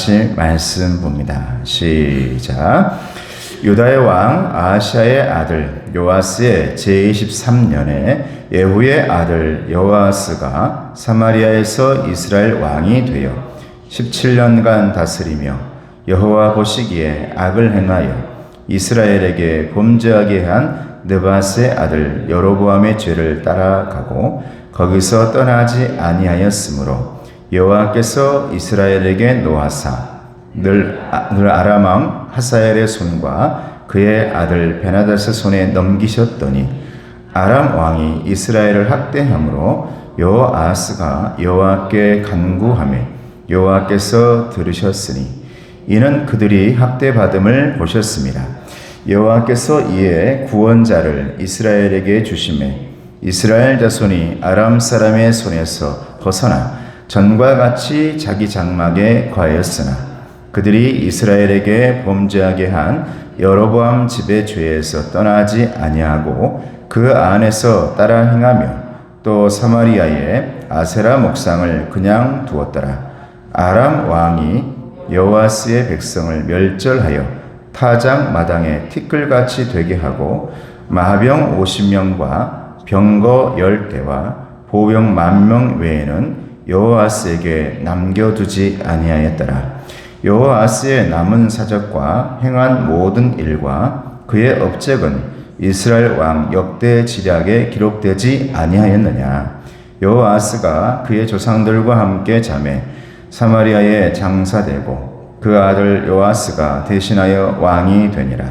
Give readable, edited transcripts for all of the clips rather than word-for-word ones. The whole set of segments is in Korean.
같이 말씀 봅니다. 시작. 유다의 왕 아하시아의 아들 요아스의 제23년에 예후의 아들 여호아스가 사마리아에서 이스라엘 왕이 되어 17년간 다스리며 여호와 보시기에 악을 행하여 이스라엘에게 범죄하게 한 느밧의 아들 여로보암의 죄를 따라가고 거기서 떠나지 아니하였으므로 여호와께서 이스라엘에게 노하사 늘 아람 왕 하사엘의 손과 그의 아들 베나닷의 손에 넘기셨더니 아람 왕이 이스라엘을 학대함으로 여호아스가 여호와께 간구하며 여호와께서 들으셨으니 이는 그들이 학대받음을 보셨습니다. 여호와께서 이에 구원자를 이스라엘에게 주시매 이스라엘 자손이 아람 사람의 손에서 벗어나 전과 같이 자기 장막에 거하였으나 그들이 이스라엘에게 범죄하게 한 여로보암 집의 죄에서 떠나지 아니하고 그 안에서 따라 행하며 또 사마리아에 아세라 목상을 그냥 두었더라. 아람 왕이 여호아스의 백성을 멸절하여 타작 마당에 티끌같이 되게 하고 마병 50명과 병거 10대와 보병 10,000명 외에는 여호아스에게 남겨두지 아니하였더라. 여호아스의 남은 사적과 행한 모든 일과 그의 업적은 이스라엘 왕 역대 지략에 기록되지 아니하였느냐. 여호아스가 그의 조상들과 함께 잠에 사마리아에 장사되고 그 아들 요아스가 대신하여 왕이 되니라.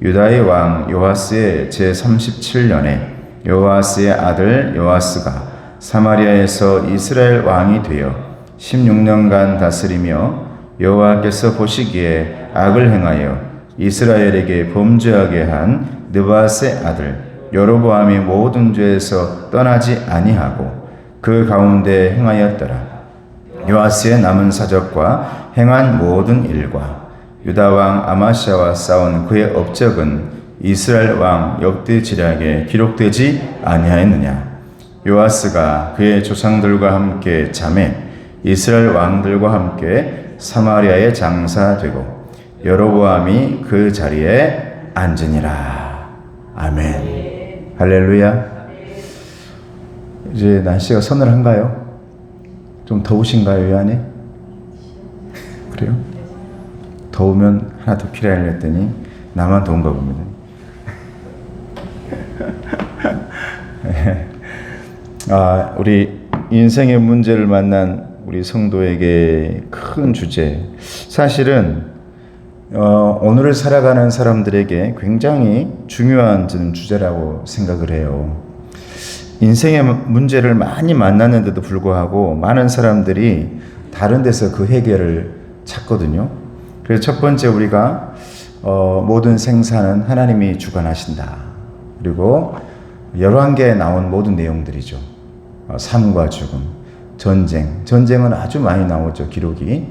유다의 왕 요아스의 제37년에 요아스의 아들 요아스가 사마리아에서 이스라엘 왕이 되어 16년간 다스리며 여호와께서 보시기에 악을 행하여 이스라엘에게 범죄하게 한 느밧의 아들 여로보암의 모든 죄에서 떠나지 아니하고 그 가운데 행하였더라. 요아스의 남은 사적과 행한 모든 일과 유다 왕 아마시아와 싸운 그의 업적은 이스라엘 왕 역대 지략에 기록되지 아니하였느냐. 요아스가 그의 조상들과 함께 잠에 이스라엘 왕들과 함께 사마리아에 장사되고 여로보암이 그 자리에 앉으니라. 아멘. 할렐루야. 이제 날씨가 서늘한가요? 좀 더우신가요, 이 안에? 그래요? 더우면 하나 더 필요하려 했더니 나만 더운가 봅니다. 우리 인생의 문제를 만난 우리 성도에게 큰 주제, 사실은 오늘을 살아가는 사람들에게 굉장히 중요한 주제라고 생각을 해요. 인생의 문제를 많이 만났는데도 불구하고 많은 사람들이 다른 데서 그 해결을 찾거든요. 그래서 첫 번째 우리가 모든 생사는 하나님이 주관하신다. 그리고 열왕기에 나온 모든 내용들이죠. 삶과 죽음, 전쟁은 아주 많이 나오죠, 기록이.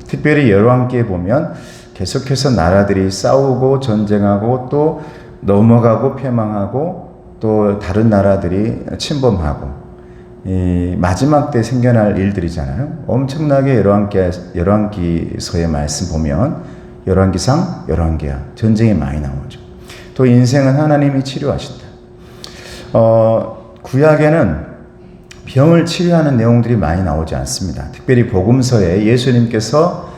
특별히 열왕기에 보면 계속해서 나라들이 싸우고 전쟁하고 또 넘어가고 패망하고 또 다른 나라들이 침범하고, 이 마지막 때 생겨날 일들이잖아요. 엄청나게 열왕기서의 말씀 보면 열왕기상, 열왕기하 전쟁이 많이 나오죠. 또 인생은 하나님이 치료하신다. 구약에는 병을 치료하는 내용들이 많이 나오지 않습니다. 특별히 복음서에 예수님께서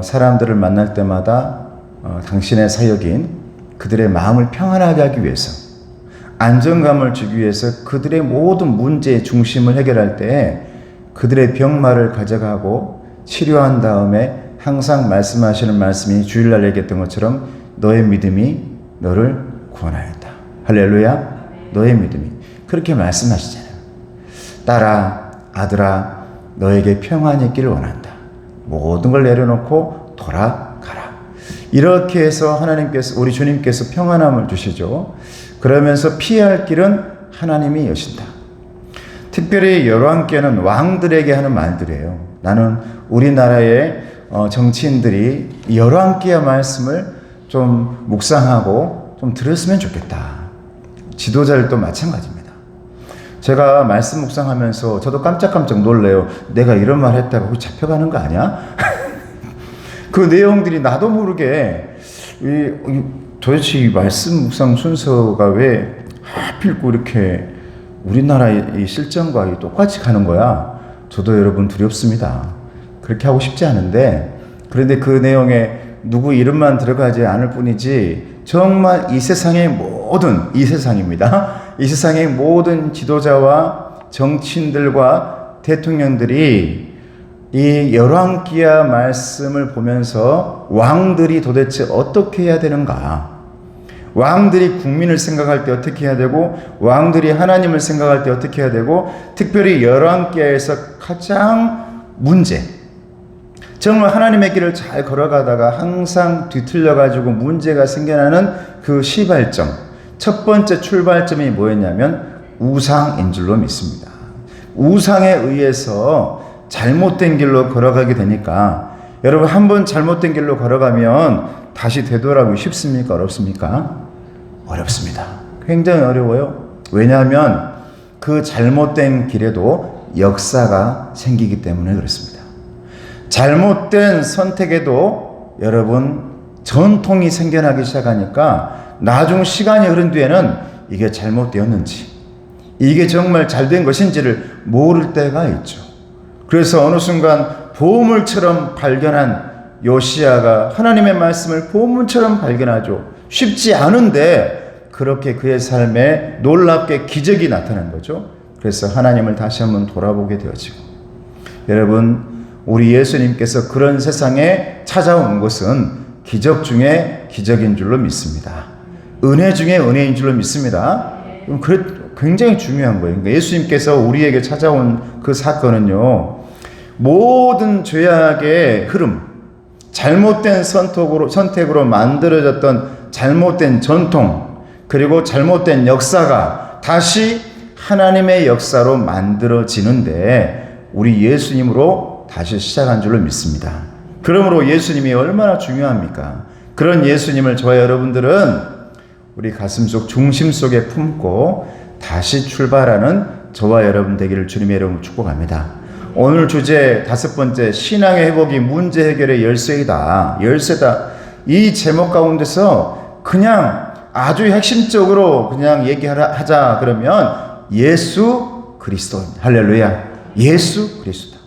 사람들을 만날 때마다 당신의 사역인 그들의 마음을 평안하게 하기 위해서, 안정감을 주기 위해서 그들의 모든 문제의 중심을 해결할 때 그들의 병마를 가져가고 치료한 다음에 항상 말씀하시는 말씀이 주일날 얘기했던 것처럼 너의 믿음이 너를 구원하였다. 할렐루야. 너의 믿음이. 그렇게 말씀하시잖아요. 딸아, 아들아, 너에게 평안이 있기를 원한다. 모든 걸 내려놓고 돌아가라. 이렇게 해서 하나님께서, 우리 주님께서 평안함을 주시죠. 그러면서 피할 길은 하나님이 여신다. 특별히 열왕기에는 왕들에게 하는 말들이에요. 나는 우리나라의 정치인들이 열왕기의 말씀을 좀 묵상하고 좀 들었으면 좋겠다. 지도자들도 마찬가지입니다. 제가 말씀 묵상하면서 저도 깜짝깜짝 놀래요. 내가 이런 말 했다가 혹시 잡혀가는 거 아니야? 그 내용들이 나도 모르게 도대체 이 말씀 묵상 순서가 왜 하필 이렇게 우리나라의 실정과 똑같이 가는 거야? 저도 여러분 두렵습니다. 그렇게 하고 싶지 않은데, 그런데 그 내용에 누구 이름만 들어가지 않을 뿐이지 정말 이 세상의 모든 지도자와 정치인들과 대통령들이 이 열왕기하 말씀을 보면서 왕들이 도대체 어떻게 해야 되는가, 왕들이 국민을 생각할 때 어떻게 해야 되고, 왕들이 하나님을 생각할 때 어떻게 해야 되고, 특별히 열왕기하에서 가장 정말 하나님의 길을 잘 걸어가다가 항상 뒤틀려가지고 문제가 생겨나는 그 시발점, 첫 번째 출발점이 뭐였냐면 우상인 줄로 믿습니다. 우상에 의해서 잘못된 길로 걸어가게 되니까, 여러분 한번 잘못된 길로 걸어가면 다시 되돌아오기 쉽습니까? 어렵습니까? 어렵습니다. 굉장히 어려워요. 왜냐하면 그 잘못된 길에도 역사가 생기기 때문에 그렇습니다. 잘못된 선택에도 여러분 전통이 생겨나기 시작하니까 나중 시간이 흐른 뒤에는 이게 잘못되었는지, 이게 정말 잘된 것인지를 모를 때가 있죠. 그래서 어느 순간 보물처럼 발견한 요시야가 하나님의 말씀을 보물처럼 발견하죠. 쉽지 않은데 그렇게 그의 삶에 놀랍게 기적이 나타난 거죠. 그래서 하나님을 다시 한번 돌아보게 되어지고, 여러분 우리 예수님께서 그런 세상에 찾아온 것은 기적 중에 기적인 줄로 믿습니다. 은혜 중에 은혜인 줄로 믿습니다. 굉장히 중요한 거예요. 그러니까 예수님께서 우리에게 찾아온 그 사건은요, 모든 죄악의 흐름, 잘못된 선택으로 만들어졌던 잘못된 전통, 그리고 잘못된 역사가 다시 하나님의 역사로 만들어지는데 우리 예수님으로 다시 시작한 줄로 믿습니다. 그러므로 예수님이 얼마나 중요합니까? 그런 예수님을 저와 여러분들은 우리 가슴속 중심 속에 품고 다시 출발하는 저와 여러분 되기를 주님의 이름으로 축복합니다. 오늘 주제 5번째, 신앙의 회복이 문제 해결의 열쇠다. 이 제목 가운데서 그냥 아주 핵심적으로 그냥 얘기하자 그러면 예수 그리스도입니다. 할렐루야. 예수 그리스도.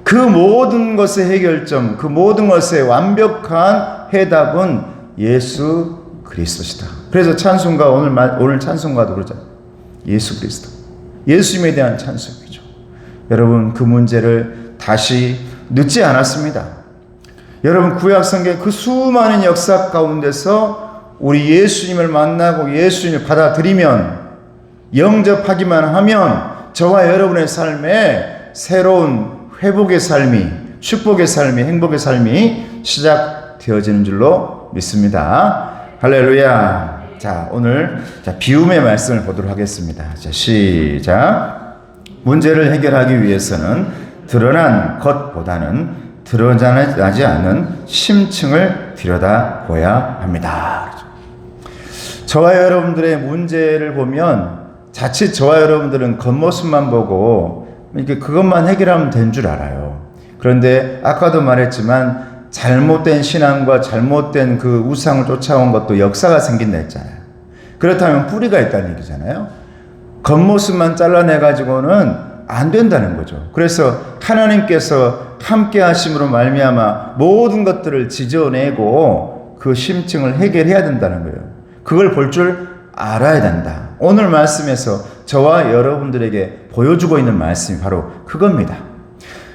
그 모든 것의 해결점, 그 모든 것의 완벽한 해답은 예수 그리스도시다. 그래서 찬송가 오늘 찬송가도 그러잖아요. 예수 그리스도. 예수님에 대한 찬송이죠. 여러분 그 문제를 다시 늦지 않았습니다. 여러분 구약 성경 그 수많은 역사 가운데서 우리 예수님을 만나고 예수님을 받아들이면, 영접하기만 하면 저와 여러분의 삶에 새로운 회복의 삶이, 축복의 삶이, 행복의 삶이 시작되어지는 줄로 믿습니다. 할렐루야. 자, 오늘 비움의 말씀을 보도록 하겠습니다. 자, 시작. 문제를 해결하기 위해서는 드러난 것보다는 드러나지 않는 심층을 들여다봐야 합니다. 저와 여러분들의 문제를 보면 자칫 저와 여러분들은 겉모습만 보고 이렇게 그것만 해결하면 된 줄 알아요. 그런데 아까도 말했지만 잘못된 신앙과 잘못된 그 우상을 쫓아온 것도 역사가 생긴다 했잖아요. 그렇다면 뿌리가 있다는 얘기잖아요. 겉모습만 잘라내가지고는 안 된다는 거죠. 그래서 하나님께서 함께 하심으로 말미암아 모든 것들을 지져내고 그 심층을 해결해야 된다는 거예요. 그걸 볼 줄 알아야 된다. 오늘 말씀에서 저와 여러분들에게 보여주고 있는 말씀이 바로 그겁니다.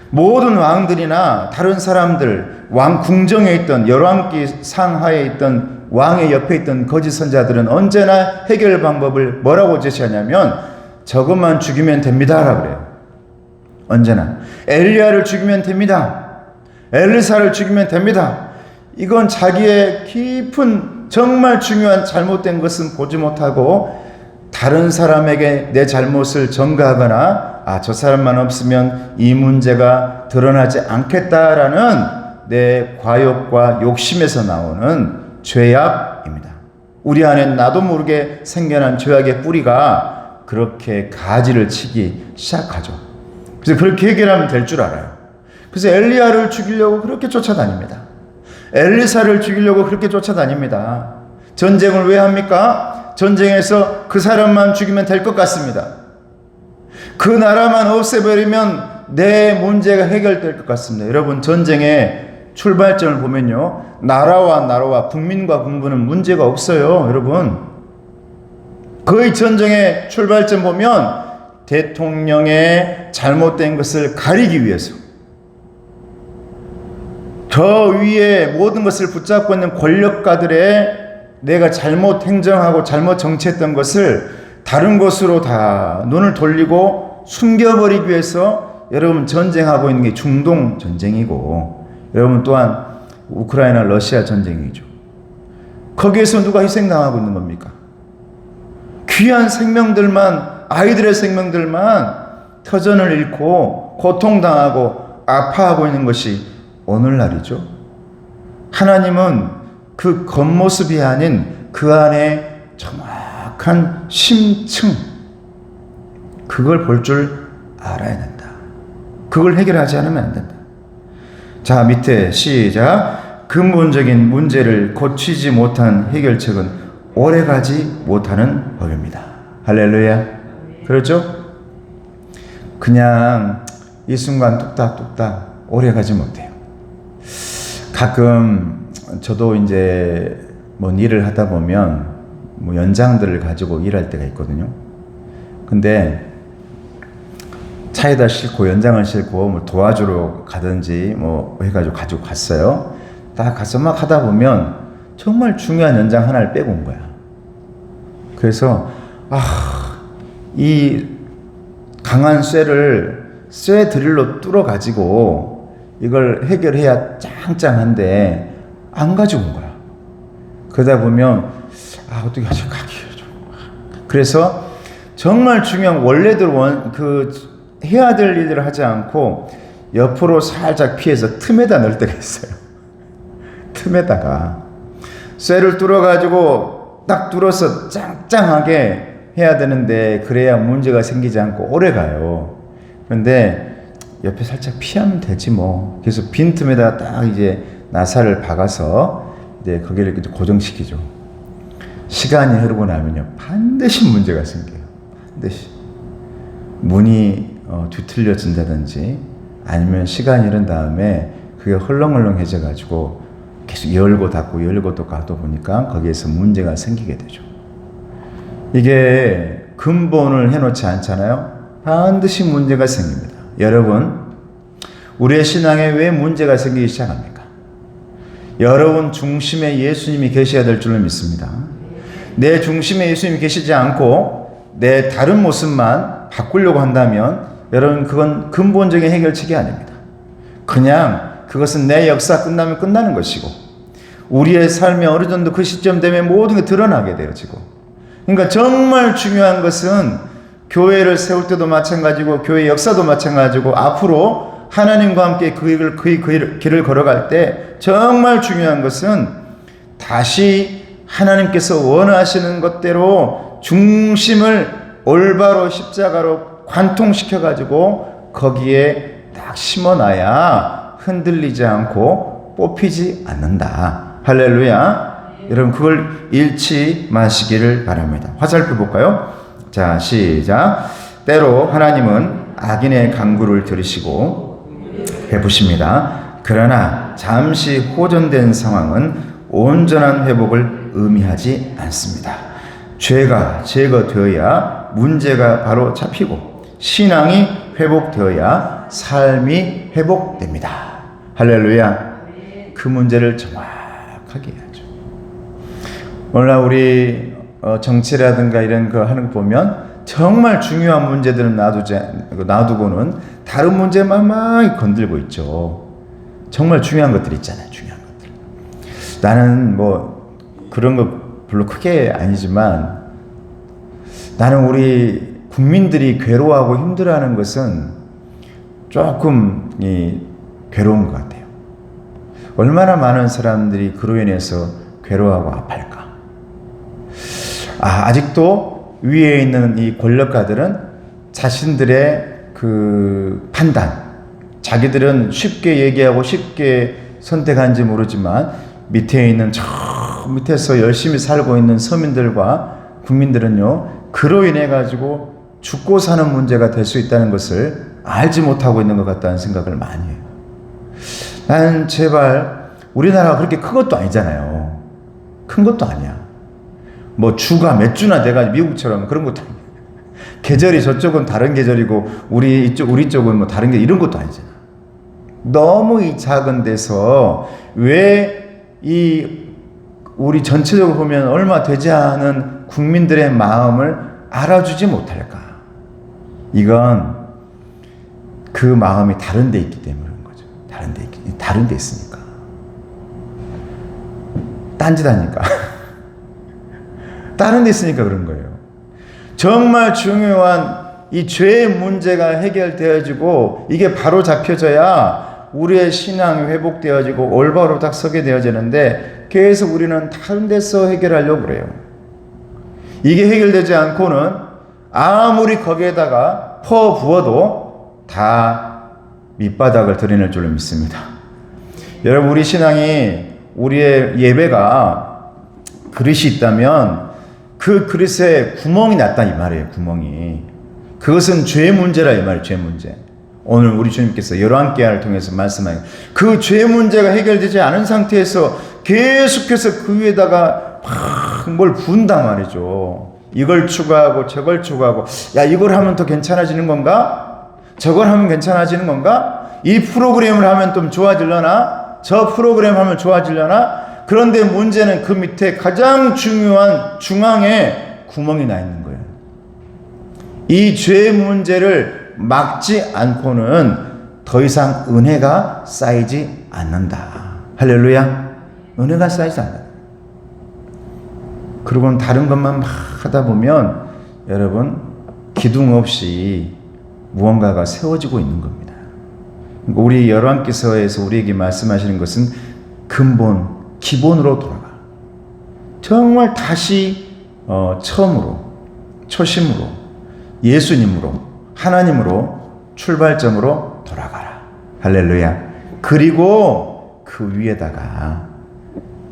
모든 왕들이나 다른 사람들, 왕 궁정에 있던 열왕기 상하에 있던 왕의 옆에 있던 거짓 선자들은 언제나 해결 방법을 뭐라고 제시하냐면 저것만 죽이면 됩니다 라고 그래요. 언제나 엘리야를 죽이면 됩니다. 엘리사를 죽이면 됩니다. 이건 자기의 깊은 정말 중요한 잘못된 것은 보지 못하고 다른 사람에게 내 잘못을 전가하거나 저 사람만 없으면 이 문제가 드러나지 않겠다라는 내 과욕과 욕심에서 나오는 죄악입니다. 우리 안에 나도 모르게 생겨난 죄악의 뿌리가 그렇게 가지를 치기 시작하죠. 그래서 그렇게 해결하면 될 줄 알아요. 그래서 엘리야를 죽이려고 그렇게 쫓아다닙니다. 엘리사를 죽이려고 그렇게 쫓아다닙니다. 전쟁을 왜 합니까? 전쟁에서 그 사람만 죽이면 될 것 같습니다. 그 나라만 없애버리면 내 문제가 해결될 것 같습니다. 여러분, 전쟁의 출발점을 보면요, 나라와 국민과 국부는 문제가 없어요. 여러분, 거의 전쟁의 출발점 보면 대통령의 잘못된 것을 가리기 위해서, 저 위에 모든 것을 붙잡고 있는 권력가들의 내가 잘못 행정하고 잘못 정치했던 것을 다른 곳으로 다 눈을 돌리고 숨겨버리기 위해서 여러분 전쟁하고 있는 게 중동 전쟁이고, 여러분 또한 우크라이나 러시아 전쟁이죠. 거기에서 누가 희생당하고 있는 겁니까? 귀한 생명들만, 아이들의 생명들만 터전을 잃고 고통당하고 아파하고 있는 것이 오늘날이죠. 하나님은 그 겉모습이 아닌 그 안에 정확한 심층, 그걸 볼 줄 알아야 된다. 그걸 해결하지 않으면 안 된다. 자, 밑에 시작. 근본적인 문제를 고치지 못한 해결책은 오래가지 못하는 법입니다. 할렐루야. 그렇죠? 그냥 이 순간 뚝딱뚝딱 오래가지 못해요. 가끔 저도 이제 뭐 일을 하다 보면 뭐 연장들을 가지고 일할 때가 있거든요. 근데 차에다 싣고 연장을 싣고 뭐 도와주러 가든지 뭐 해가지고 가지고 갔어요. 딱 가서 막 하다 보면 정말 중요한 연장 하나를 빼고 온 거야. 그래서 이 강한 쇠 드릴로 뚫어 가지고 이걸 해결해야 짱짱한데 안 가지고 온 거야. 그러다 보면 어떻게 하지? 그래서 정말 중요한 원래대로 해야 될 일들을 하지 않고 옆으로 살짝 피해서 틈에다 넣을 때가 있어요. 틈에다가 쇠를 뚫어가지고 딱 뚫어서 짱짱하게 해야 되는데 그래야 문제가 생기지 않고 오래 가요. 그런데 옆에 살짝 피하면 되지 뭐. 그래서 빈 틈에다가 딱 이제 나사를 박아서 이제 거기를 이렇게 고정시키죠. 시간이 흐르고 나면요, 반드시 문제가 생겨요. 반드시 문이 뒤틀려진다든지 아니면 시간이 흐른 다음에 그게 헐렁헐렁해져 가지고 계속 열고 닫고 열고 또 가다 보니까 거기에서 문제가 생기게 되죠. 이게 근본을 해놓지 않잖아요. 반드시 문제가 생깁니다. 여러분, 우리의 신앙에 왜 문제가 생기기 시작합니까? 여러분 중심에 예수님이 계셔야 될 줄로 믿습니다. 내 중심에 예수님이 계시지 않고 내 다른 모습만 바꾸려고 한다면 여러분, 그건 근본적인 해결책이 아닙니다. 그냥 그것은 내 역사 끝나면 끝나는 것이고, 우리의 삶이 어느 정도 그 시점 되면 모든 게 드러나게 되어지고, 그러니까 정말 중요한 것은 교회를 세울 때도 마찬가지고 교회 역사도 마찬가지고 앞으로 하나님과 함께 그 길을 걸어갈 때 정말 중요한 것은 다시 하나님께서 원하시는 것대로 중심을 올바로 십자가로 관통시켜가지고 거기에 딱 심어놔야 흔들리지 않고 뽑히지 않는다. 할렐루야. 여러분, 그걸 잃지 마시기를 바랍니다. 화살표 볼까요? 자, 시작. 때로 하나님은 악인의 간구를 들으시고 베푸십니다. 그러나 잠시 호전된 상황은 온전한 회복을 의미하지 않습니다. 죄가 제거되어야 문제가 바로 잡히고 신앙이 회복되어야 삶이 회복됩니다. 할렐루야. 그 문제를 정확하게 해야죠. 오늘날 우리 정치라든가 이런 거 하는 거 보면 정말 중요한 문제들은 놔두고는 다른 문제만 막 건들고 있죠. 정말 중요한 것들 있잖아요. 중요한 것들. 나는 뭐 그런 거 별로 크게 아니지만 나는 우리 국민들이 괴로워하고 힘들어하는 것은 조금 괴로운 것 같아요. 얼마나 많은 사람들이 그로 인해서 괴로워하고 아파할까? 아직도 위에 있는 이 권력가들은 자신들의 그 판단, 자기들은 쉽게 얘기하고 쉽게 선택한지 모르지만 밑에 있는 저 밑에서 열심히 살고 있는 서민들과 국민들은요, 그로 인해 가지고 죽고 사는 문제가 될 수 있다는 것을 알지 못하고 있는 것 같다는 생각을 많이 해요. 나는 제발 우리나라가 그렇게 큰 것도 아니잖아요. 큰 것도 아니야. 뭐 주가 몇 주나 돼가지고 미국처럼 그런 것도 아니야. 계절이 저쪽은 다른 계절이고 우리 쪽은 뭐 다른 게 이런 것도 아니잖아. 너무 이 작은 데서 왜 우리 전체적으로 보면 얼마 되지 않은 국민들의 마음을 알아주지 못할까? 이건 그 마음이 다른 데 있기 때문에 그런 거죠. 다른 데 있으니까. 딴짓 하니까. 다른 데 있으니까 그런 거예요. 정말 중요한 이 죄의 문제가 해결되어지고 이게 바로 잡혀져야 우리의 신앙이 회복되어지고 올바로 딱 서게 되어지는데 계속 우리는 다른 데서 해결하려고 그래요. 이게 해결되지 않고는 아무리 거기에다가 퍼 부어도 다 밑바닥을 드러낼 줄로 믿습니다. 여러분, 우리 신앙이, 우리의 예배가 그릇이 있다면 그 그릇에 구멍이 났다 이 말이에요. 구멍이. 그것은 죄 문제라 이 말이에요. 죄 문제. 오늘 우리 주님께서 열왕기하를 통해서 말씀하신 그 죄 문제가 해결되지 않은 상태에서 계속해서 그 위에다가 막 뭘 부은단 말이죠. 이걸 추가하고 저걸 추가하고, 야, 이걸 하면 더 괜찮아지는 건가? 저걸 하면 괜찮아지는 건가? 이 프로그램을 하면 좀 좋아지려나? 저 프로그램 하면 좋아지려나? 그런데 문제는 그 밑에 가장 중요한 중앙에 구멍이 나 있는 거예요. 이 죄 문제를 막지 않고는 더 이상 은혜가 쌓이지 않는다. 할렐루야. 은혜가 쌓이지 않는다. 그리고는 다른 것만 막 하다 보면 여러분, 기둥 없이 무언가가 세워지고 있는 겁니다. 우리 열왕기서에서 우리에게 말씀하시는 것은 근본, 기본으로 돌아가. 정말 다시 처음으로, 초심으로, 예수님으로, 하나님으로 출발점으로 돌아가라. 할렐루야. 그리고 그 위에다가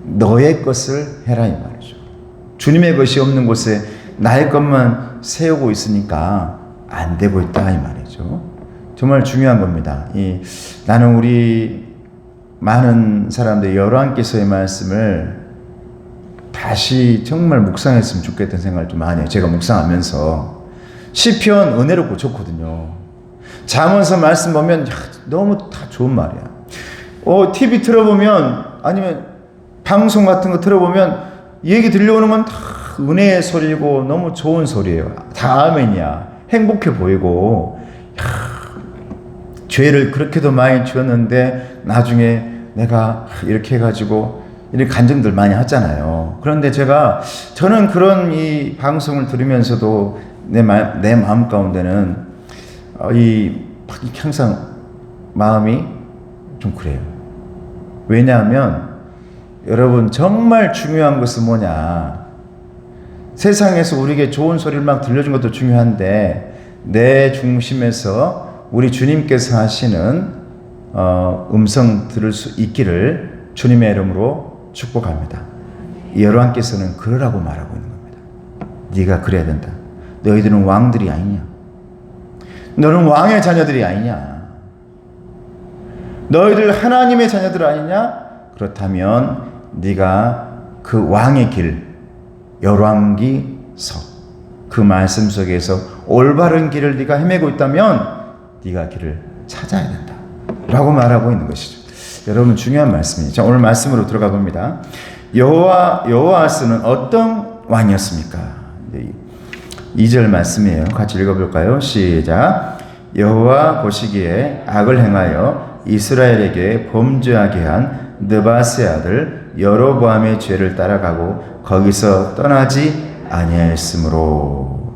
너의 것을 해라 이 말이죠. 주님의 것이 없는 곳에 나의 것만 세우고 있으니까 안 되고 있다 이 말이죠. 정말 중요한 겁니다. 나는 우리 많은 사람들 열왕기서의 말씀을 다시 정말 묵상했으면 좋겠다는 생각을 좀 많이 해요. 제가 묵상하면서 시편 은혜롭고 좋거든요. 잠언서 말씀 보면 너무 다 좋은 말이야. TV 틀어보면 아니면 방송 같은 거 들어보면 얘기 들려오는 건 다 은혜의 소리고 너무 좋은 소리예요. 다 아멘이야. 행복해 보이고, 죄를 그렇게도 많이 지었는데 나중에 내가 이렇게 해가지고 이런 간증들 많이 하잖아요. 그런데 저는 그런 이 방송을 들으면서도 내 마음 가운데는 항상 마음이 좀 그래요. 왜냐하면 여러분, 정말 중요한 것은 뭐냐? 세상에서 우리에게 좋은 소리를 막 들려준 것도 중요한데 내 중심에서 우리 주님께서 하시는 음성 들을 수 있기를 주님의 이름으로 축복합니다. 여러분께서는 그러라고 말하고 있는 겁니다. 네가 그래야 된다. 너희들은 왕들이 아니냐? 너는 왕의 자녀들이 아니냐? 너희들 하나님의 자녀들 아니냐? 그렇다면 네가 그 왕의 길, 열왕기서 그 말씀 속에서 올바른 길을 네가 헤매고 있다면 네가 길을 찾아야 된다 라고 말하고 있는 것이죠. 여러분, 중요한 말씀이죠. 자, 오늘 말씀으로 들어가 봅니다. 여호아스는 어떤 왕이었습니까? 2절 말씀이에요. 같이 읽어볼까요? 시작. 여호와 보시기에 악을 행하여 이스라엘에게 범죄하게 한 느바스의 아들 여로보암의 죄를 따라가고 거기서 떠나지 아니하였으므로.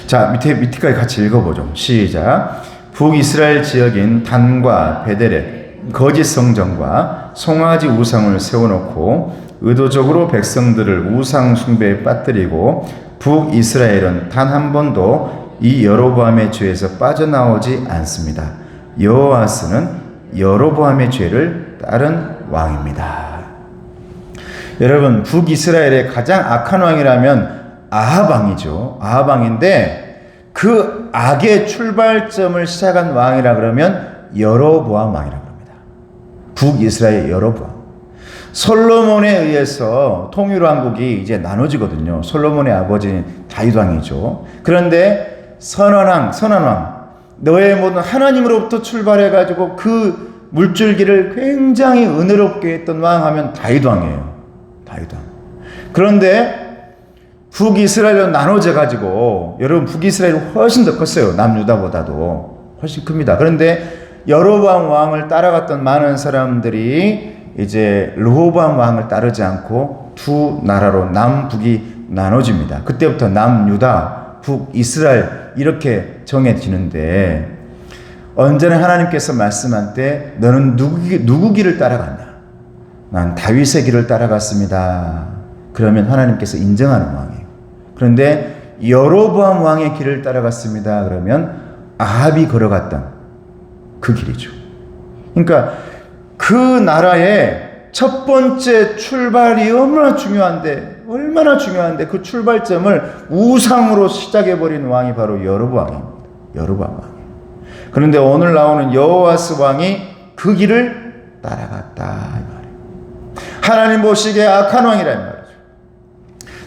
자, 밑에까지 같이 읽어보죠. 시작. 북이스라엘 지역인 단과 베델에 거짓 성전과 송아지 우상을 세워놓고 의도적으로 백성들을 우상 숭배에 빠뜨리고 북이스라엘은 단 한 번도 이 여로보암의 죄에서 빠져나오지 않습니다. 여호아스는 여로보암의 죄를 따른 왕입니다. 여러분, 북이스라엘의 가장 악한 왕이라면 아합 왕이죠. 아합 왕인데 그 악의 출발점을 시작한 왕이라 그러면 여로보암 왕이라고 합니다. 북이스라엘 여로보암. 솔로몬에 의해서 통일왕국이 이제 나눠지거든요. 솔로몬의 아버지는 다윗 왕이죠. 그런데 선한 왕, 너의 모든 하나님으로부터 출발해가지고 그 물줄기를 굉장히 은혜롭게 했던 왕 하면 다윗 왕이에요. 다윗 왕. 그런데 북이스라엘로 나눠져 가지고, 여러분 북이스라엘이 훨씬 더 컸어요. 남유다보다도 훨씬 큽니다. 그런데 여로보암 왕을 따라갔던 많은 사람들이 이제 르호보암 왕을 따르지 않고 두 나라로 남북이 나눠집니다. 그때부터 남유다, 북이스라엘 이렇게 정해지는데, 언제나 하나님께서 말씀할 때 너는 누구 길을 따라갔냐? 난 다윗의 길을 따라갔습니다. 그러면 하나님께서 인정하는 왕이에요. 그런데 여로보암 왕의 길을 따라갔습니다. 그러면 아합이 걸어갔던 그 길이죠. 그러니까 그 나라의 첫 번째 출발이 얼마나 중요한데 그 출발점을 우상으로 시작해버린 왕이 바로 여로보암입니다. 여로보암 왕이에요. 그런데 오늘 나오는 여호아스 왕이 그 길을 따라갔다 이 말이에요. 하나님 보시기에 악한 왕이란 말이죠.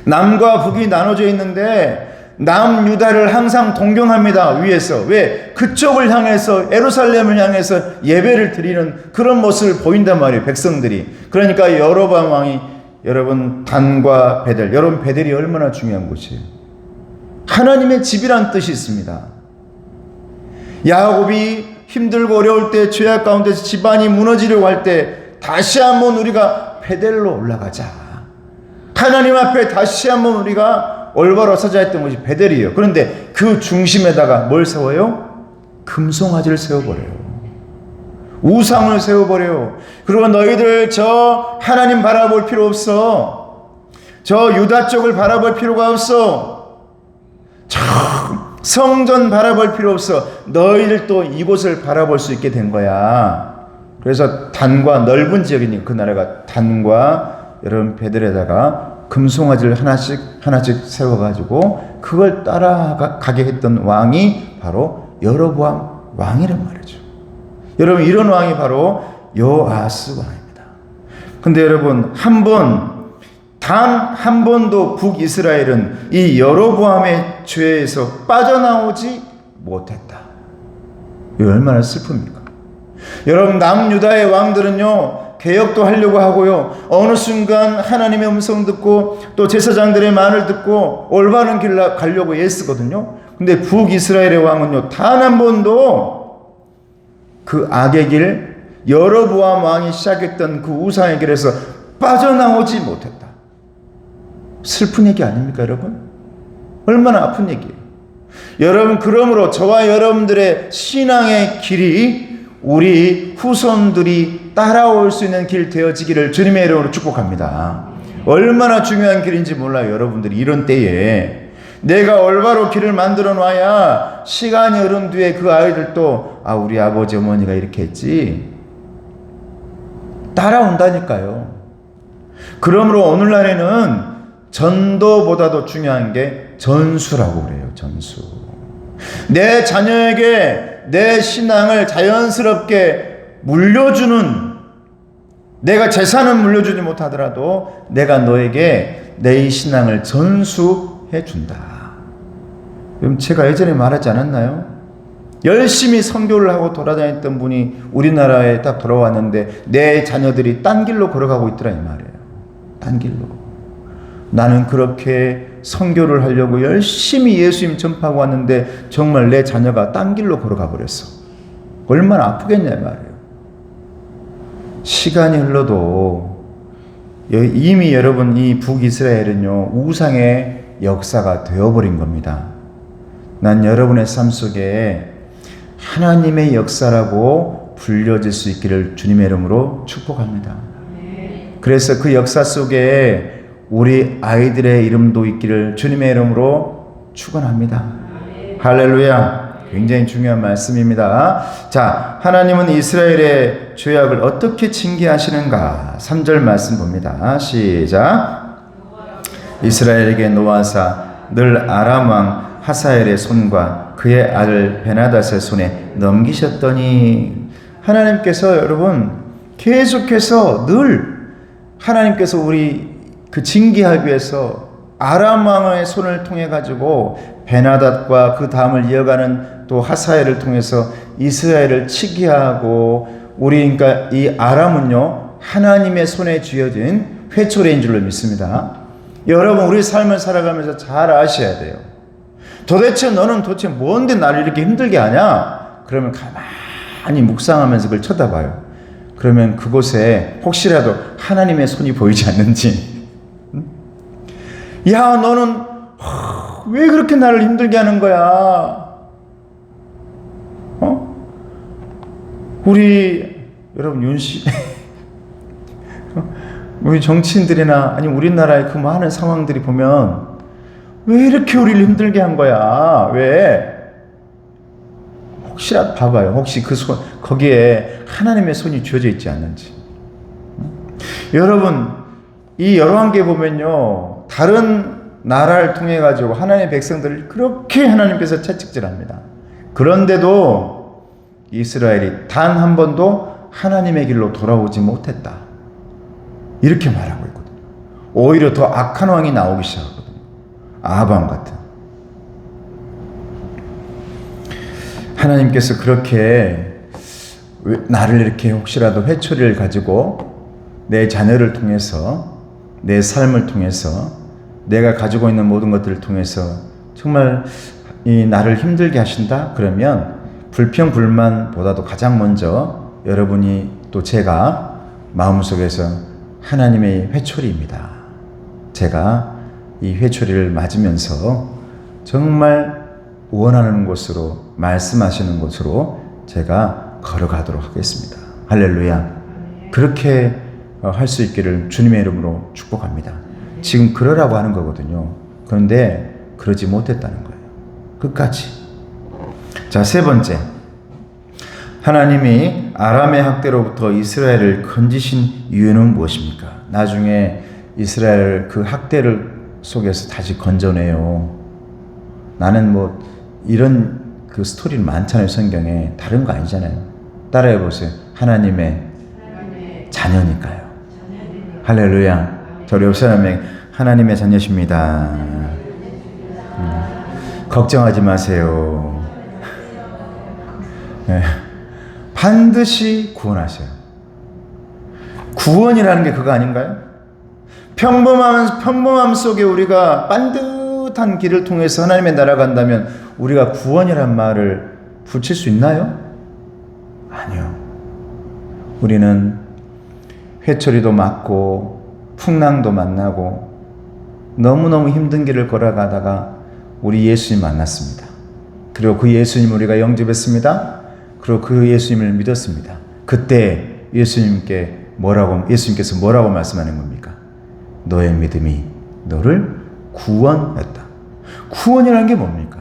남과 북이 나눠져 있는데 남유다를 항상 동경합니다. 위에서. 왜? 그쪽을 향해서, 예루살렘을 향해서 예배를 드리는 그런 모습을 보인단 말이에요. 백성들이. 그러니까 여로보암 왕이, 여러분 단과 베델, 여러분 베델이 얼마나 중요한 곳이에요. 하나님의 집이란 뜻이 있습니다. 야곱이 힘들고 어려울 때, 죄악 가운데서 집안이 무너지려고 할 때 다시 한번 우리가 베델로 올라가자. 하나님 앞에 다시 한번 우리가 올바로 서자 했던 것이 베델이에요. 그런데 그 중심에다가 뭘 세워요? 금송아지를 세워버려요. 우상을 세워버려요. 그리고 너희들 저 하나님 바라볼 필요 없어. 저 유다 쪽을 바라볼 필요가 없어. 저 성전 바라볼 필요 없어. 너희들 또 이곳을 바라볼 수 있게 된 거야. 그래서 단과 넓은 지역이니 그 나라가 단과 여러분 베델에다가 금송아지를 하나씩 세워가지고 그걸 따라가게 했던 왕이 바로 여로보암 왕이란 말이죠. 여러분 이런 왕이 바로 여호아스 왕입니다. 근데 여러분 단 한 번도 북이스라엘은 이 여로보암의 죄에서 빠져나오지 못했다. 이 얼마나 슬픕니까? 여러분 남유다의 왕들은요 개혁도 하려고 하고요, 어느 순간 하나님의 음성 듣고 또 제사장들의 말을 듣고 올바른 길로 가려고 애쓰거든요. 근데 북이스라엘의 왕은요 단 한 번도 그 악의 길, 여로보암 왕이 시작했던 그 우상의 길에서 빠져나오지 못했다. 슬픈 얘기 아닙니까 여러분? 얼마나 아픈 얘기예요. 여러분 그러므로 저와 여러분들의 신앙의 길이 우리 후손들이 따라올 수 있는 길 되어지기를 주님의 이름으로 축복합니다. 얼마나 중요한 길인지 몰라요. 여러분들이 이런 때에 내가 올바로 길을 만들어 놔야 시간이 흐른 뒤에 그 아이들도 우리 아버지 어머니가 이렇게 했지 따라온다니까요. 그러므로 오늘날에는 전도보다도 중요한 게 전수라고 그래요. 전수. 내 자녀에게 내 신앙을 자연스럽게 물려주는, 내가 재산은 물려주지 못하더라도 내가 너에게 내 신앙을 전수해 준다. 그럼 제가 예전에 말하지 않았나요? 열심히 선교를 하고 돌아다녔던 분이 우리나라에 딱 돌아왔는데 내 자녀들이 딴 길로 걸어가고 있더라 이 말이에요. 딴 길로. 나는 그렇게 선교를 하려고 열심히 예수님 전파하고 왔는데 정말 내 자녀가 딴 길로 걸어가 버렸어. 얼마나 아프겠냐 말이에요. 시간이 흘러도 이미 여러분 이 북이스라엘은요 우상의 역사가 되어버린 겁니다. 난 여러분의 삶 속에 하나님의 역사라고 불려질 수 있기를 주님의 이름으로 축복합니다. 그래서 그 역사 속에 우리 아이들의 이름도 있기를 주님의 이름으로 축원합니다. 할렐루야. 굉장히 중요한 말씀입니다. 자, 하나님은 이스라엘의 죄악을 어떻게 징계하시는가? 3절 말씀 봅니다. 시작. 이스라엘에게 노하사 늘 아람 왕 하사엘의 손과 그의 아들 베나닷의 손에 넘기셨더니, 하나님께서 여러분 계속해서 늘 하나님께서 우리 그 징계하기 위해서 아람 왕의 손을 통해 가지고 베나닷과 그 다음을 이어가는 또 하사엘을 통해서 이스라엘을 치게 하고, 우리 그러니까 이 아람은요 하나님의 손에 쥐어진 회초리인 줄로 믿습니다. 여러분, 우리 삶을 살아가면서 잘 아셔야 돼요. 너는 도대체 뭔데 나를 이렇게 힘들게 하냐? 그러면 가만히 묵상하면서 그걸 쳐다봐요. 그러면 그곳에 혹시라도 하나님의 손이 보이지 않는지, 야, 너는 왜 그렇게 나를 힘들게 하는 거야? 우리 여러분 윤씨 우리 정치인들이나 아니면 우리나라의 그 많은 상황들이 보면 왜 이렇게 우리를 힘들게 한 거야? 왜? 혹시라도 봐봐요. 혹시 그 손, 거기에 하나님의 손이 쥐어져 있지 않는지. 여러분, 이 열왕기에 보면요, 다른 나라를 통해 가지고 하나님의 백성들을 그렇게 하나님께서 채찍질합니다. 그런데도 이스라엘이 단 한 번도 하나님의 길로 돌아오지 못했다, 이렇게 말하고 있거든요. 오히려 더 악한 왕이 나오기 시작하거든요. 아합 같은. 하나님께서 그렇게 나를 이렇게 혹시라도 회초리를 가지고 내 자녀를 통해서, 내 삶을 통해서, 내가 가지고 있는 모든 것들을 통해서 정말 이 나를 힘들게 하신다? 그러면 불평불만보다도 가장 먼저 여러분이 또 제가 마음속에서 하나님의 회초리입니다. 제가 이 회초리를 맞으면서 정말 원하는 곳으로, 말씀하시는 곳으로 제가 걸어가도록 하겠습니다. 할렐루야. 그렇게 할 수 있기를 주님의 이름으로 축복합니다. 지금 그러라고 하는 거거든요. 그런데 그러지 못했다는 거예요. 끝까지. 자, 세 번째. 하나님이 아람의 학대로부터 이스라엘을 건지신 이유는 무엇입니까? 나중에 이스라엘 그 학대를 속에서 다시 건져내요. 나는 뭐 이런 그 스토리는 많잖아요. 성경에. 다른 거 아니잖아요. 따라해 보세요. 하나님의 자녀니까요. 할렐루야. 저희 옆 사람에게 하나님의 자녀십니다. 걱정하지 마세요. 네. 반드시 구원하셔요. 구원이라는 게 그거 아닌가요? 평범함 속에 우리가 반듯한 길을 통해서 하나님의 나라 간다면 우리가 구원이란 말을 붙일 수 있나요? 아니요. 우리는 회초리도 맞고 풍랑도 만나고 너무너무 힘든 길을 걸어가다가 우리 예수님 만났습니다. 그리고 그 예수님을 우리가 영접했습니다. 그리고 그 예수님을 믿었습니다. 그때 예수님께서 뭐라고 말씀하는 겁니까? 너의 믿음이 너를 구원했다. 구원이라는 게 뭡니까?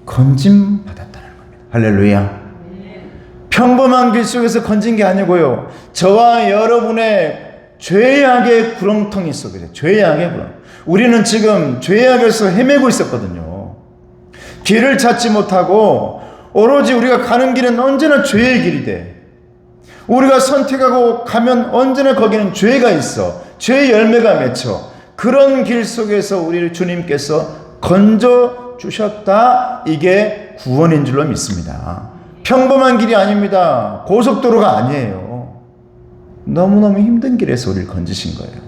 건짐 받았다는 겁니다. 할렐루야. 평범한 길 속에서 건진 게 아니고요, 저와 여러분의 죄악의 구렁텅이 속에서, 죄악의 구렁. 우리는 지금 죄악에서 헤매고 있었거든요. 길을 찾지 못하고 오로지 우리가 가는 길은 언제나 죄의 길이 돼. 우리가 선택하고 가면 언제나 거기는 죄가 있어. 죄의 열매가 맺혀. 그런 길 속에서 우리를 주님께서 건져 주셨다. 이게 구원인 줄로 믿습니다. 평범한 길이 아닙니다. 고속도로가 아니에요. 너무너무 힘든 길에서 우리를 건지신 거예요.